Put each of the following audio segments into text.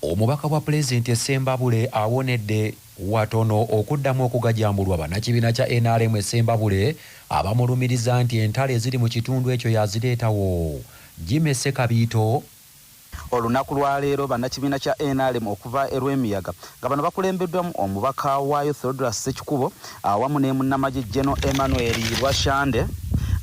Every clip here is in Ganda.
Omubaka wa Pulezidenti Sembabule awonedde watono okuddamu okugajambulwa bannakibiina kya NRM Sembabule abamulumiriza nti entalo eziri mu kitundu ekyo yazireetawo. Jimmy Sekabiito. Olunaku lwa leero bannakibiina kya NRM okuva Erwemiyaga nga bano bakulembeddwamu omubaka waayo Theodora Ssekikubo awamu ne munnamagye General Emmanuel Rwashande.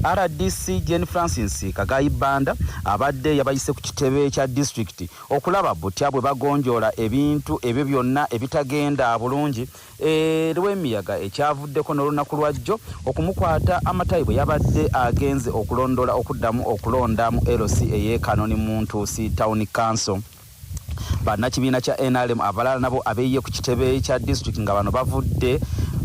RDC Jane Francis Kagayi Banda abadde yabayise ku kitebe kya district okulaba butya bwe bagonjoola ebintu ebyo byonna ebitagenda bulungi. Erwemiyaga ekyavuddeko n'olunaku lwajjo okumukwata amatayi bwe yabadde agenze okulondola okuddamu okulonda mu LC ey'Ekanoni mu Ntuusi Town Council. Bannakibiina kya NRM abalala nabo abeeye ku kitebe kya district nga bano bavudde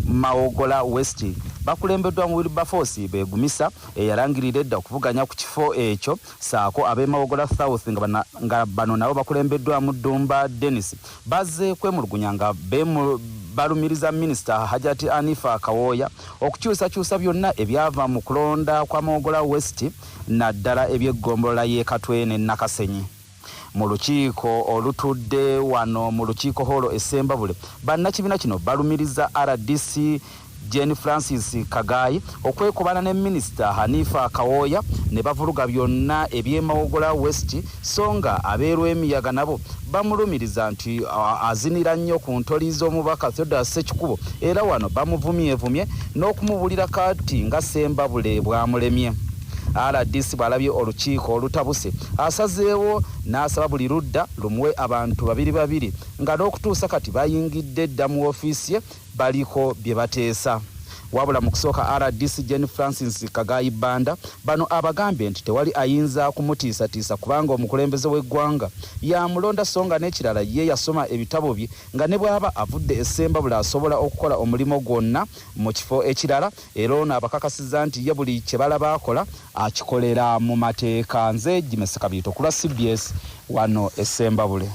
Mawogola West bakulembeddwa mu Wilberforce Begumisa eyalangirira edda okuvuganya ku kifo ekyo saako ab'e Mawogola South nga bano nabo bakulembeddwa mu Dumba Dennis bazze kwemulugunya nga balumiriza Minister Hajati Anifa Kawoya okukyusakyusa byonna ebyava mu kulonda kwa Mawogola West naddala eby'eggombolola y'e Katwene Nakasenyi. Mu lukiiko olutudde wano mu lukiiko holo Sembabule bannakibiina kino balumiriza RDC Jane Francis Kagayi okwekubana ne Minister Hanifa Kawoya ne bavuluga byonna eby'e Mawogola West songa abeerwemiyaga nabo bamulumiriza nti azinira nnyo ku ntoli z'omubaka Theodora Ssekikubo era wano bamuvumyevumye n'okumubulira kati nga Sembabule bwamulemye. RDC balabye olukiiko olutabuse asazeewo n'asaba buli ludda lumuwe abantu babiri nga n'okutuusa kati bayingidde dda mu ofiisi ye baliko bye bateesa. Wabula mu kusooka RDC Jane Francis Kagayi Banda bano abagambye nti tewali ayinza kumutiisatiisa kubanga omukulembeze w'eggwanga yamulonda songa n'ekirala ye yasoma ebitabo bye nga ne bw'aba avudde e Sembabule asobola okukola omulimo gwonna mu kifo ekirala era ono abakakasizza nti ye buli kye balaba akola akikolera mu mateeka. Nze Jimmy Sekabiito ku lwa CBS wano e Sembabule.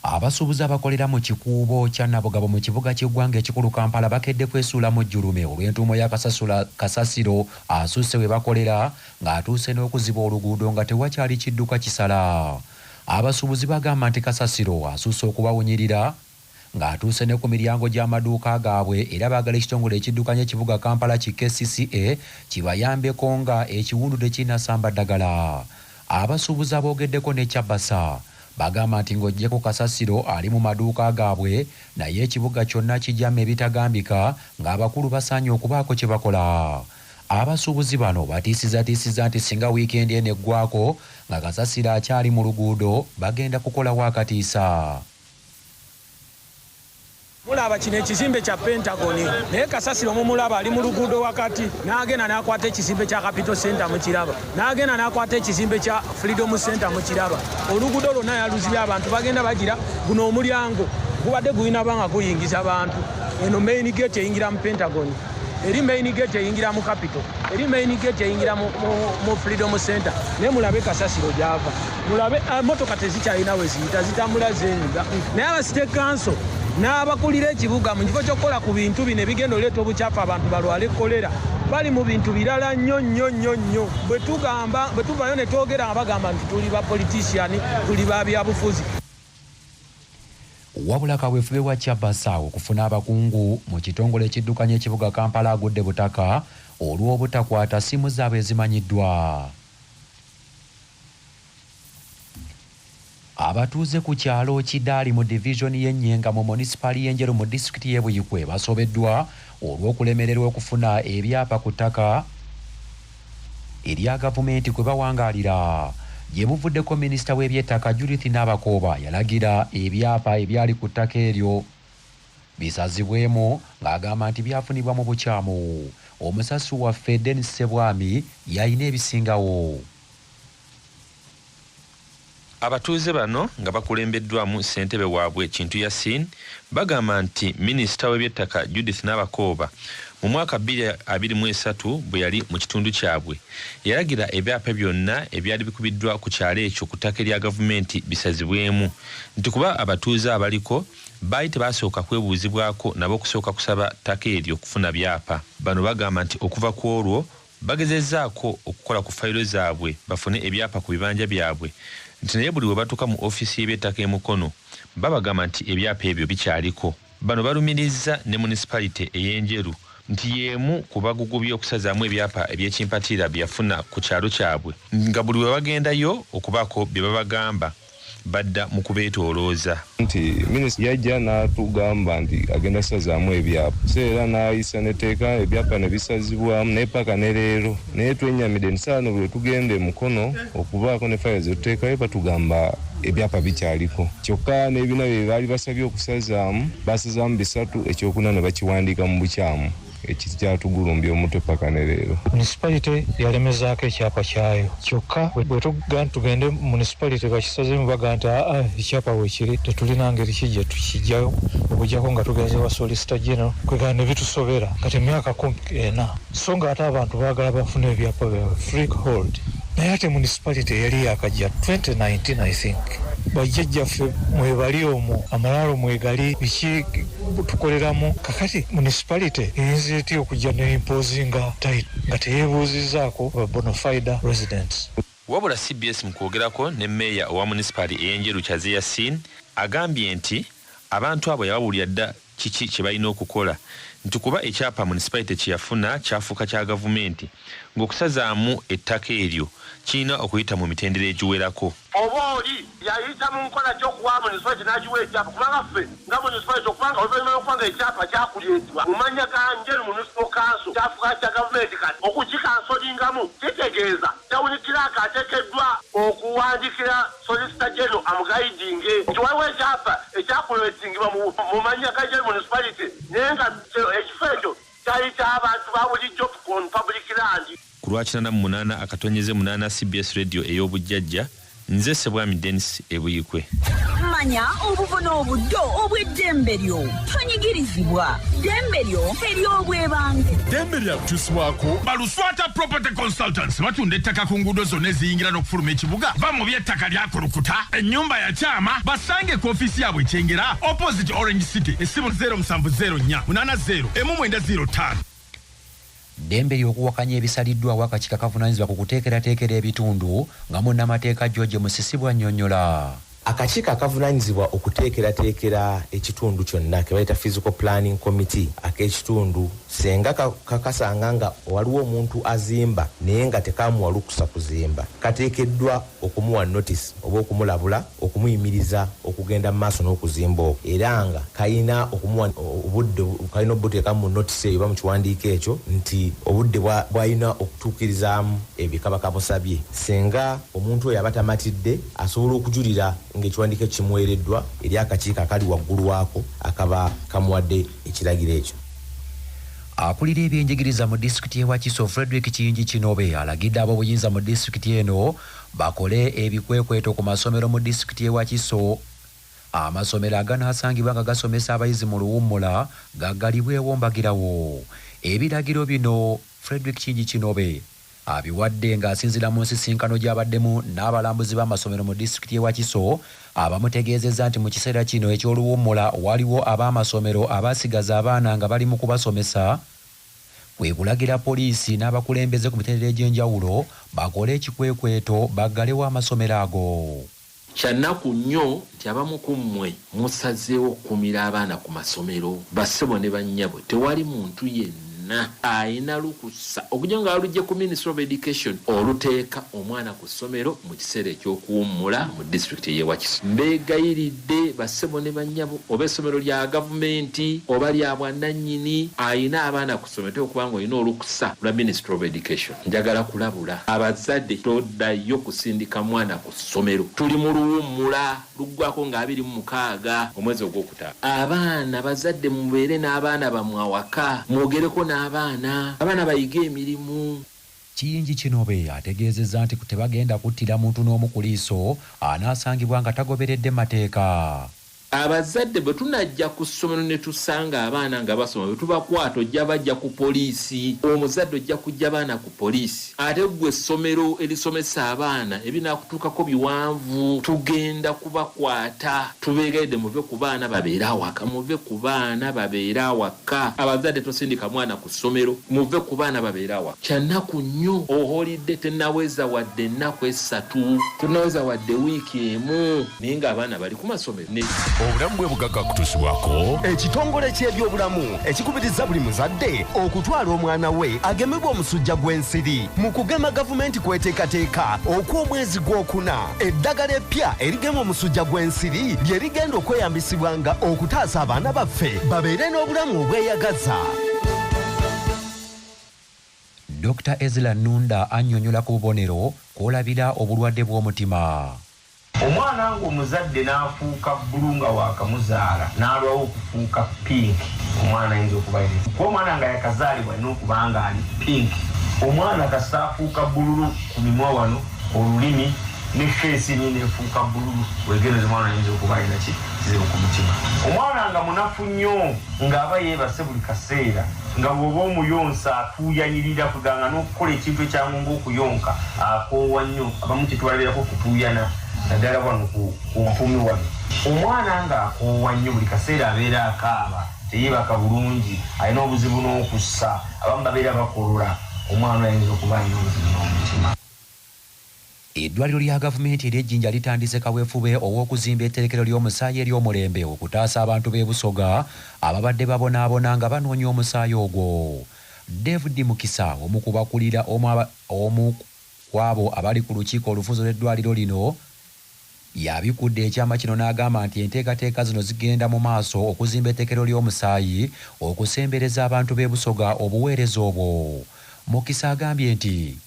Abasuubuzi abakolera mu kikuubo kya Nabugabo mu kibuga ky'eggwanga ekikulu Kampala bakedde kwesuula mu jjulume olw'entuumo ya kasasiro asusse we bakolera ng'atuuse n'okuziba oluguudo nga tewakyali kidduka kisala. Abasuubuzi bagamba nti kasasiro asusse okubawunyirira ng'atuuse ne ku miryango gy'amaduuka gaabwe era baagala ekitongole ekiddukanya ekibuga Kampala ki KCCA kibayambeko nga ekiwundu tekinnasamba ddagala. Abasuubuzi aboogeddeko ne Kyabasa bagamba nti ng'oggyeko kasasiro ali mu maduuka gaabwe naye ekibuga kyonna kijjamu ebitagambika ng'abakulu basaanye okubaako kye bakola. Abasuubuzi bano batiisizza nti singa wiikendi eno eggwako nga kasasiro akyali mu luguudo bagenda kukola wakatiisa. Mulaba kino ekizimbe kya Pentagon naye kasasiro mumulaba ali mu luguudo wakati n'agenda n'akwata ekizimbe kya Capital Center mu kiraba n'agenda n'akwata ekizimbe kya Freedom Center mu kiraba. Oluguudo lwonna yaluzibye abantu bagenda bagira guno omulyango gubadde gulina banga guyingiza abantu. Eno main gate eyingira mu Pentagon, eri main gate eyingira mu Capital, eri main gate eyingira mu Freedom Center. Ne mulabe kasasiro gyava, mulabe motoka tezikyalina we ziyita zitambula zenyiga. Naye aba State Council n'abakulira ekibuga mu kifo ky'okukola ku bintu bino ebigenda oleeta obukyafu abantu balwale kolera bali mu bintu birala nnyo. Bwe tuvayo ne twogera nga bagamba nti tuli ba politician tuli ba byabufuzi. Wabula kaweefube wa Kyabasa okufuna abakungu mu kitongole ekiddukanya ekibuga Kampala agudde butaka olw'obutakwata simu zaabwe ezimanyiddwa. Abatuuze ku kyalo Kidaali mu divisioni y'Ennyenga mu municipal y'Enjeru mu disitulikiti y'e Buyikwe basobeddwa olw'okulemererwa okufuna ebyapa ku ttaka erya gavumenti kwe bawangaalira. Gye buvuddeko minisita w'ebyettaka Judith Nabakooba yalagira ebyapa ebyali ku ttaka eryo bisazibwemu ng'agamba nti byafunibwa mu bukyamu. Omusasi waffe Dennis Ssebwami yalina ebisingawo. Abatuuze bano nga bakulembeddwamu ssentebe waabwe Kintu Yasin bagamba nti minisita w'ebyettaka Judith Nabakooba mu mwaka 2023 bwe yali mu kitundu kyabwe yalagira ebyapa byonna ebyali bikubiddwa ku kyalo ekyo ku ttaka lya gavumenti bisazibwemu nti kuba abatuuze abaliko baali tebasooka kwebuuzibwako nabo okusooka kusaba ttaka eryo okufuna byapa. Bano bagamba nti okuva ku olwo bagezezzaako okukola ku fayiro zaabwe bafune ebyapa ku bibanja byabwe nti naye buli we batuuka mu ofiisi y'eby'ettaka e Mukono babagamba nti ebyapa ebyo bikyaliko. Bano balumiriza ne municipality ey'Enjeru nti yeemu ku bagugu by'okusazaamu ebyapa eby'ekimpatiira bye yafuna ku kyalo kyabwe, nga buli we bagendayo okubaako bye babagamba badda mu kubeetoolooza. Nti minisita yajja n'atugamba nti agenda kusazaamu ebyapa, so era n'ayisa neteeka ebyapa ne bisazibwamu naye paka ne leero. Naye twenyamidde nti saano bwe tugende Mukono okubaako ne fayiro ze tuteekayo batugamba ebyapa bikyaliko. Kyokka n'ebina bye baali basabye okusazaamu basazaamu 3, ekyokuna ne bakiwandiika mu bukyamu. Ekikyatugulumbya omutwe paka ne leero. Municipality yalemezaako ekyapa kyayo, kyokka bwe tugende municipality bakisazeemu baga nti ekyapa weekiri tetulina ngeri kijja tukijjayo okujjako nga tugenze wa Solicitor General kwegana ne bitusobera kati emyaka 40 so nga ate abantu baagala bafuna ebyapa byabwe freehold. Naye ate municipality yali yakajja 2019 I think. Bajjajjaffe mwebali omwo amalaalo mwegali biki tukoleramu kakati municipality eyinza etya okujja ne imposinga title nga teyeebuuzizzaako ba bona fide residents. Wabula CBS mu kwogerako ne mmeeya owa municipality ey'Enjeru Kyaze Yasin agambye nti abantu abo yabawulira dda kiki kye balina okukola, nti kuba ekyapa municipality kye yafuna kyafuuka kya gavumenti ng'okusazaamu ettaka eryo kirina okuyita mu mitendera egiwerako. Oba oli yayita mu nkola gy'okuwa municipality n'agiwa ekyapa kubanga ffe nga municipality okubanga oluvannyuma lw'okubanga ekyapa kyakuleetebwa mu mannya ga Njeru Municipal Council kyafuuka kya gavumenti kati okukikansolingamu kitegeeza tawunikiraako ateekeddwa okuwandikira Solicitor General amugayidinge nti waliwo ekyapa ekyakuleetingibwa mu mannya ga Njeru Municipality naye nga ekifo ekyo kyali ky'abantu ba bulijjo on public land. Ku Lwakina 8 akatonyeze 8 CBS Radio ey'obujjajja, nze Ssebwami Dennis Ebuyikwe. Manya obuvuna obuddo obw'eddembe lyo tonyigirizibwa. Ddembe lyo ery'obwebange. Ddembe lyakukyusibwako Baluswata Property Consultants batunda ettaka ku nguudo zonna eziyingira n'okufuluma ekibuga. Va mu by'ettaka lyakulukuta ennyumba ya kyama basange ku ofiisi yaabwe ekyengera opposite Orange City essimu 0704 80 1905. Ddembe ly'okuwakanya ebisaliddwawo akakiiko akavunaanyizibwa ku kuteekerateekera ebitundu nga munnamateeka George Musisibwa annyonnyola. Akakiiko akavunaanyizibwa okuteekerateekera ekitundu kyonna ke bayita Physical Planning Committee ak'ekitundu senga kakasanga nga waliwo omuntu azimba naye nga tekaamuwa lukusa kuzimba kateekeddwa okumuwa notice oba okumulabula okumuyimiriza okugenda mu maaso n'okuzimba okwo era nga kalina okumuwa obudde kalina obuteekamu mu notice eyo oba mu kiwandiiko ekyo nti obudde bwalina okutuukirizaamu ebyo kaba kabusabye. Senga omuntu oyo aba tamatidde asobola okujulira ng'ekiwandiiko kimuweereddwa eri akakiiko akali waggulu waako akaba kamuwadde ekiragiro ekyo. Akulira ebyenjigiriza mu disitulikiti y'e Wakiso Frederick Kiyingi Kinobe alagidde ab'obuyinza mu disitulikiti eno bakole ebikwekweto ku masomero mu disitulikiti y'e Wakiso. Amasomero aganaasangibwa nga gasomesa abayizi mu luwummula gaggalibwewo mbagirawo. Ebiragiro bino Frederick Kiyingi Kinobe abiwadde ng'asinziira mu nsisinkano gy'abaddemu n'abalambuzi b'amasomero mu disitulikiti y'e Wakiso abamutegeezezza nti mu kiseera kino eky'oluwummula waliwo ab'amasomero abaasigaza abaana nga bali mu kubasomesa, kwe kulagira poliisi n'abakulembeze ku mitendera egy'enjawulo bakole ekikwekweto baggalewo amasomero ago. Kyannaku nnyo nti abamu ku mmwe musazeewo okukumira abaana ku masomero bassebo ne bannyabwe tewali muntu yenna ayina lukusa okujja nga alujje ku Ministry of Education oluteeka omwana ku ssomero mu kiseera eky'okuwummula mu disitulikiti y'e Wakiso. Mbeegayiridde bassebo ne bannyabo oba essomero lya gavumenti oba lya bwannannyini ayina abaana ku ssomero okubanga olina olukusa lwa Ministry of Education. Njagala kulabula abazadde toddayo kusindika mwana ku ssomero. Tuli mu luwummula luggwako nga 26 omwezi ogwokutaano. Abaana bazadde mubeere n'abaana bammwe awaka mwogereko n'abaana bayiga emirimu. Kiyingi Kinobe ategeezezza nti tebagenda kuttira muntu n'omu ku liiso anaasangibwa nga tagoberedde mateeka. abazadde bwe tunajja ku ssomero ne tusanga abaana nga basoma bwe tubakwata ojja bajja ku poliisi, omuzadde ojja kujja baana ku poliisi, ate gwe essomero erisomesa abaana ebinaakutuukako biwanvu, tugenda kubakwata. Tubeegaidde muve ku baana babeere awaka, muve ku baana babeere awaka. Abazadde tosindika mwana ku ssomero, muve ku baana babeere awaka. Kyannaku nnyo oholidde tennaweza wadde ennaku 3, tennaweza wadde wiiki emu, naye ng'abaana bali ku masomero. Obulamu bwe bugagga kutuusibwako ekitongole ky'ebyobulamu ekikubiriza buli muzadde okutwala omwana we agemebwa omusujja gw'ensiri. Mu kugema gavumenti kweteekateeka okw'omwezi gw'okuna eddagala eppya erigema omusujja gw'ensiri lye rigenda okweyambisibwanga okutaasa abaana baffe babeere n'obulamu obweyagaza. Dr. Ezra Nunda annyonnyola ku bubonero kw'olabira obulwadde bw'omutima. Omwana ng'omuzadde n'afuuka bbulu nga waakamuzaala n'alwawo okufuuka pinki, omwana ayinza okubayiriza. Kuba omwana nga yakazaalibwa n'okuba nga ali pinki, omwana kasaafuuka bbululu ku mimwa wano, olulimi ne feesi neefuuka bbululu, weegendereza omwana ayinza okuba alina kizibu ku mutima. Omwana nga munafu nnyo ng'aba yeebase buli kaseera, nga bw'oba omuyonsa atuuyanyirira kuganga n'okukola ekintu ekyangu ng'okuyonka akoowa nnyo, abamu kitwalirako kutuuyana naddala wano ku mpumi wano. Omwana ng'akoowa nnyo buli kaseera abeera akaaba, teyeebaka bulungi, alina obuzibu n'okussa, abamu babeera bakolola. Omwana ayinza okuba alina obuzibu n'omutima. Eddwaliro lya gavumenti ery'Ejjinja litandise kaweefube ow'okuzimba etterekero ly'omusaayi ery'omulembe okutaasa abantu b'e Busoga ababadde babonaabona nga banoonya omusaayi ogwo. David Mukisa omu ku bakulira omu kw'abo abali ku lukiiko olufuzo lw'eddwaliro lino yabikudde ekyama kino n'agamba nti enteekateeka zino zigenda mu maaso okuzimba etterekero ly'omusaayi okusembereza abantu b'e Busoga obuweereza obwo. Mukisa agambye nti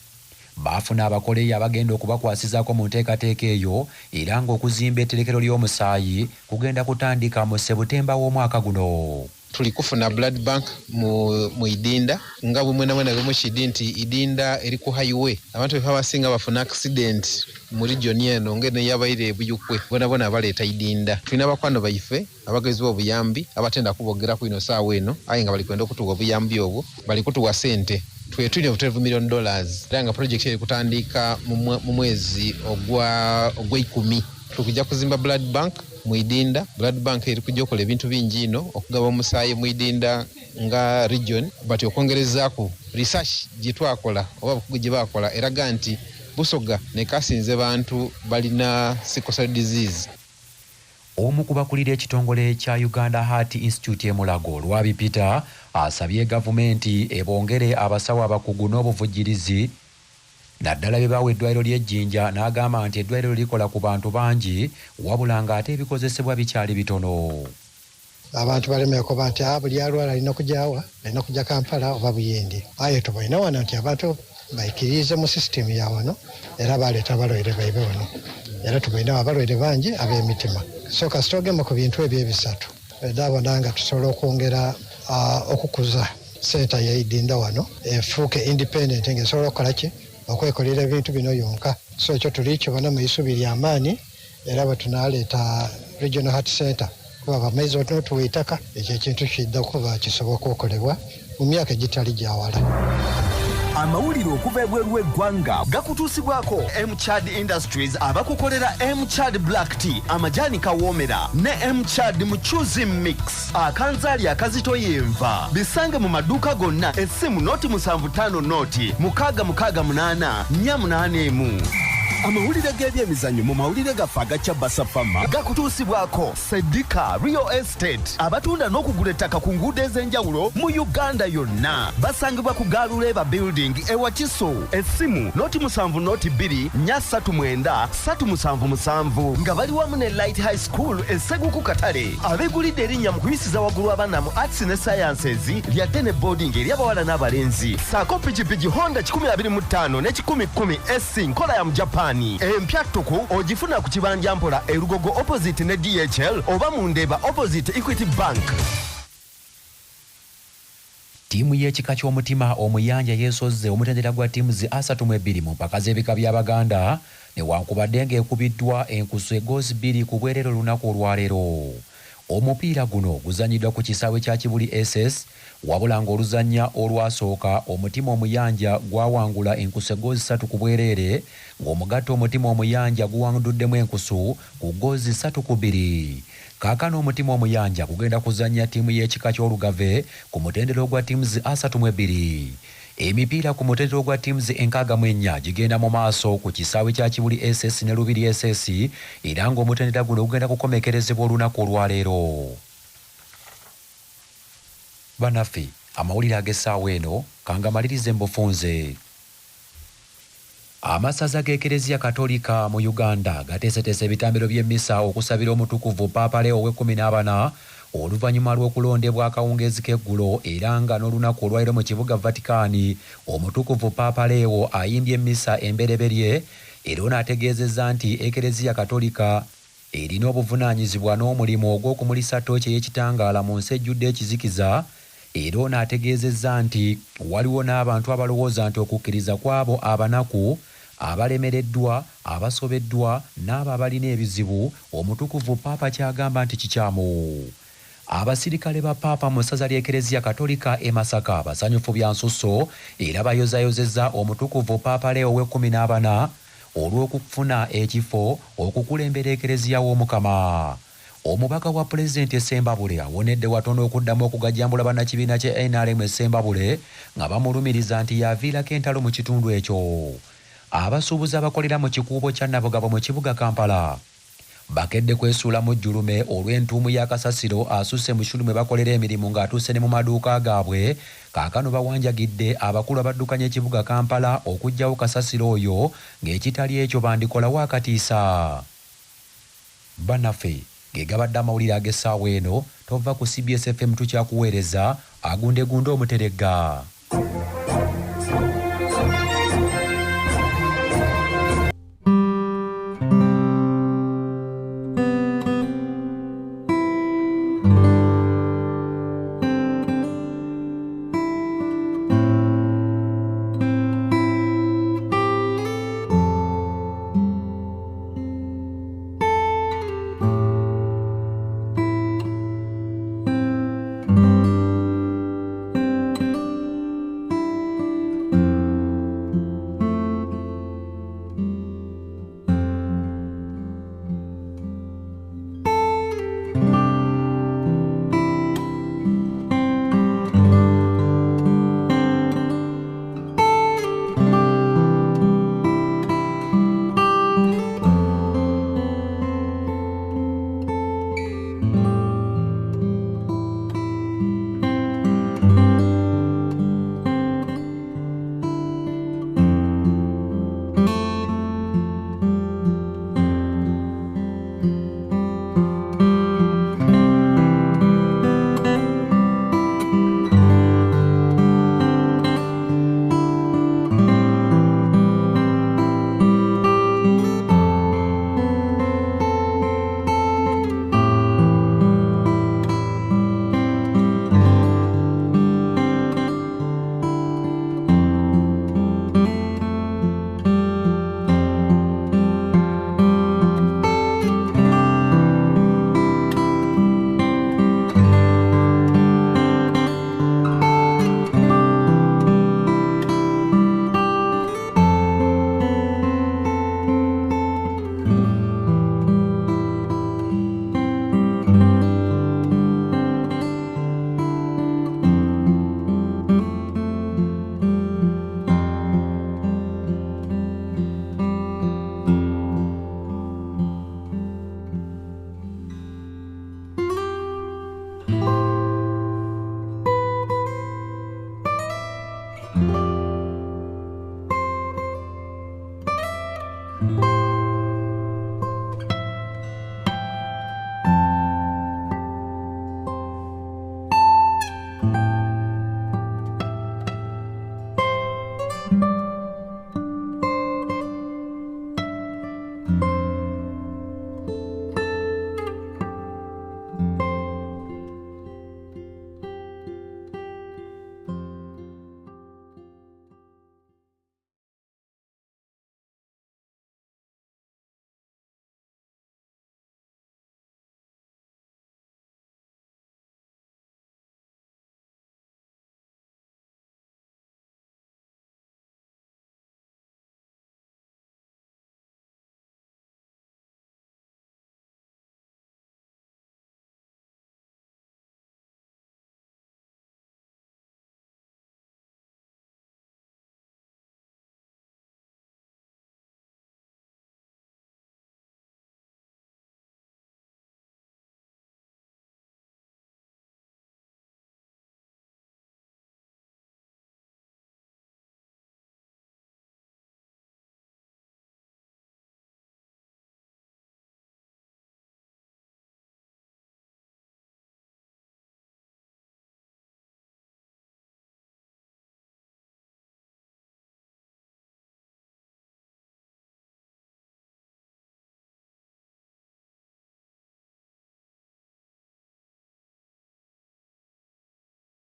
baafuna abakoleyi abagenda okubakwasizaako mu nteekateeka eyo era ng'okuzimba etterekero ly'omusaayi kugenda kutandika mu Sebutemba w'omwaka guno. Tuli kufuna blood bank mu Idinda nga bwe mwena bwemukidi nti Idinda eri ku highway abantu befa basinga bafuna accident mu region eno ngene yabaire ebuyukwe bona abaleeta Idinda. Tulina abakwano baife abagezi b'obuyambi abatenda kubogera ku ino saawa eno aye nga bali kwenda okutuwa obuyambi obwo, bali kutuwa sente twetuine $12 million era nga project eri kutandika mu mwezi ogw'ekumi. Tukujja kuzimba blood bank mu Idinda. Blood bank eri kujja okola ebintu bingi ino okugaba omusaayi mu Idinda nga region, but okwongerezaako research gye twakola oba gye bakola eraga nti Busoga ne Kasinze bantu balina sickle cell disease. Omu ku bakulira ekitongole kya Uganda Heart Institute e Mulago Lwabi Peter asabye gavumenti ebongere abasawo abakugu n'obuvujjirizi naddala bye bawa eddwaliro ly'Ejjinja, n'agamba nti eddwaliro likola ku bantu bangi wabula ng'ate ebikozesebwa bikyali bitono. Abantu balemereko banti buli alwala alina kujyawa, alina kujja Kampala oba Buyindi. Aye tubalina wano nti abantu baikirize mu sisitemu ya wano era baleeta abalwaire baibe wano. Era tubalina abalwaire bangi ab'emitima. So kasitogema ku bintu ebyo ebisatu. Ndabona nga tusobola okwongera okukuza senta ya Idinda wano efuuke independent ng'esobola okukola ki okwekolera ebintu bino yonka. So ekyo tuli kibona mu isubi ly'amaanyi era bwe tunaleeta Regional Heart Center kuba bamaizi otuwa ettaka ekyo ekintu kidda okuba kisoboka okolebwa mu myaka egitali gyawala. Amawulire okuva ebweru w'eggwanga gakutuusibwako M-Chad Industries abakukolera M-Chad Black Tea, amajani kawoomera ne M-Chad Muchuzi Mix akanzaali akazito yenva. Bisange mu maduuka gonna. Essimu noti 75 noti 668 481. Amawulire g'ebyemizannyo mu mawulire gaffe agaca Basafama gakutuusibwako Sedika Real Estate abatunda n'okugula ettaka ku nguudo ez'enjawulo mu Uganda yonna. Basangibwa ku Galuleba Building ewa Kiso. Essimu noti 7 noti 2 439 377 nga bali wamu ne Light High School Esseguku Katale. Abeegulidde erinnya mu kuyisiza waggulu abaana mu Arts ne Sciences lyadde ne boarding ery'abawala n'abalenzi. Saako pikipiki Honda 2025 ne 1010 SC nkola ya mu Japan. Empya tuku ogifuna ku kibanja mpola erugogo opposite ne DHL oba mu Ndeeba opposite Equity Bank. Tiimu y'ekika ky'omutima omuyanja yeesozze omutendera gwa ttiimu zi 32 mu mpaka z'ebika by'Abaganda newankubadde ng'ekubiddwa enkusu egoozi 2 ku bwerero lunaku olwaleero. Omupiira guno guzanyiddwa ku kisaawe kya Kibuli SS wabula ng'oluzannya olwasooka Omutima Omuyanja gwawangula Enkusu eggoozi 3 ku bwereere ng'omugatte Omutima Omuyanja guwanduddemu Enkusu ku ggoozi 3-2. Kaakano Omutima Omuyanja kugenda kuzannya ttiimu y'ekika ky'Olugave ku mutendera ogwa Teams A32. Emipiira ku mutendera ogwa Teams 64 gigenda mu maaso ku kisaawe kya Kibuli SS ne Lubiri SS era ng'omutendera guno gugenda kukomekerezebwa olunaku olwaleero. Bannaffe, amawulire ag'essaawa eno kangamalirize mbufunze. Amasaza g'Ekereziya Katolika mu Uganda gateeseteese ebitambiro by'emmisa okusabira omutukuvu Paapa Leo ow'e-14 oluvannyuma lw'okulondebwa akawungeezi k'eggulo era nga n'olunaku olwaliro mu kibuga Vatican omutukuvu Paapa Leo ayimbye emmisa embereberye era onaategeezezza nti Ekereziya Katolika erina obuvunaanyizibwa n'omulimu ogw'okumulisa ttooki ey'ekitangaala mu nsi ejjudde ekizikiza era onaategeezezza nti waliwo n'abantu abalowooza nti okukkiriza kw'abo abanaku abalemereddwa abasobeddwa n'abo abalina ebizibu omutukuvu Paapa kyagamba nti kikyamu. Abasirikale ba Paapa mu ssaza ly'Ekereziya Katolika e Masaka basanyufu bya nsusso era bayozayozezza omutukuvu Paapa Leo ow'e-14 olw'okufuna ekifo okukulembera Ekereziya w'Omukama. Omubaka wa Pulezidenti e Ssembabule awonedde watono okuddamu okugajjambula bannakibiina kye NRM e Ssembabule nga bamulumiriza nti yaviirako entalo mu kitundu ekyo. Abasuubuzi abakolera mu kikuubo kya Nabugabo mu kibuga Kampala bakedde kwesuula mu jjulume olw'entuumu ya kasasiro asusse mu kitundu mwe bakolera emirimu ng'atuuse ne mu maduuka gaabwe. Kaakano bawanjagidde abakulu abaddukanya ekibuga Kampala okuggyawo kasasiro oyo ng'ekitali ekyo bandikolawo akatiisa. Bannaffe, ge gabadde amawulire ag'essaawa eno. Tova ku CBS FM tukyakuweereza agundegunde Omuteregga.